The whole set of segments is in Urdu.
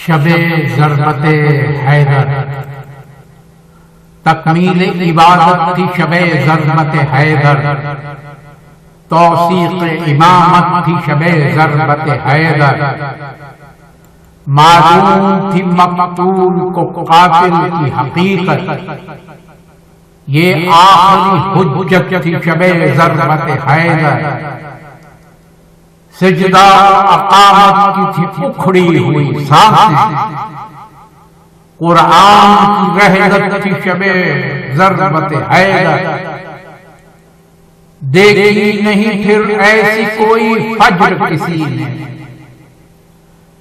شب ضربت حیدر، تکمیل عبادت تھی شب ضربت حیدر، توثیق امامت تھی شب ضربت حیدر، معلوم تھی مقتول کو قاتل کی حقیقت، یہ آخری حجت تھی شب ضربت حیدر، سجدہ اقامت کی تھی اکھڑی ہوئی سانس، قرآن کی رحلت تھی شب ضربت حیدر، دیکھی نہیں پھر ایسی کوئی فجر کسی نے،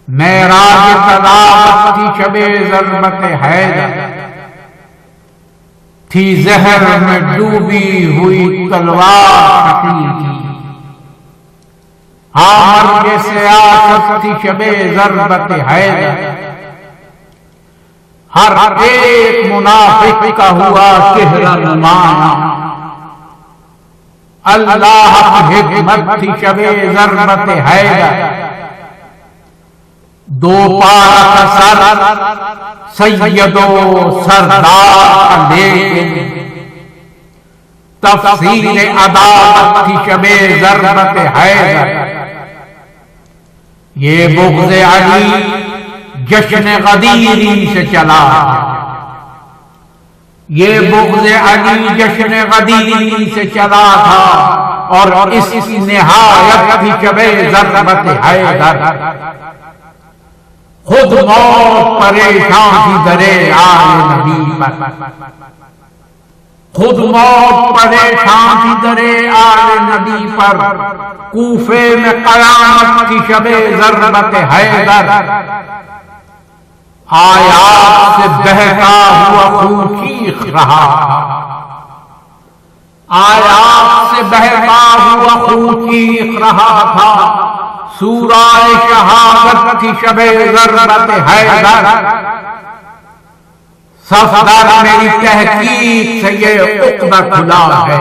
معراج تلاوت تھی شب ضربت حیدر، تھی زہر میں ڈوبی ہوئی تلوار شقی کی، عامر کے سیاست تھی شب ضربت حیدر، ہر ایک منافق کا ہوا چہرہ نمایاں، اللہ کی حکمت تھی شب ضربت حیدر، دو پار کا سر سید و سردار لیکن تفصیل عدالت تھی شب ضربت حیدر، یہ بغض علی جشن غدیری سے چلا، یہ بغض علی جشن غدیری سے چلا تھا، اور اس کی نہایت تھی شب ضربت حیدر، خود موت پریشان تھی درے آل نبی پر، خود موت پریشان تھی درے آل نبی پر، کوفے میں قیامت کی شب ضربت حیدر، آیات سے بہتا ہوا خون چیخ رہا تھا، آیات سے بہتا ہوا خون چیخ رہا تھا، سورہ شہادت کی شب ضربت حیدر، صفدر میری تحقیق سے یہ عقدہ کھلا ہے،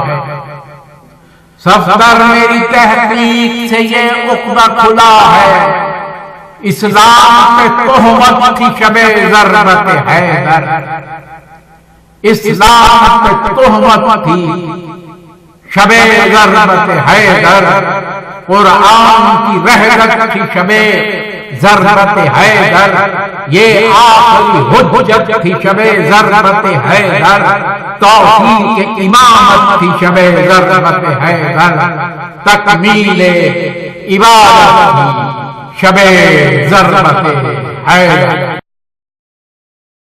صفدر میری تحقیق سے یہ عقدہ کھلا ہے، اسلام پہ تہمت کی شب ضربت حیدر، اسلام پہ تہمت تھی شب ضربت حیدر، قرآن کی رحلت کی شب ضربت حیدر، یہ آخری حجت تھی شب ضربت حیدر، توحید امامت تھی شب ضربت حیدر، تکمیل عبادت تھی شب ضربت حیدر۔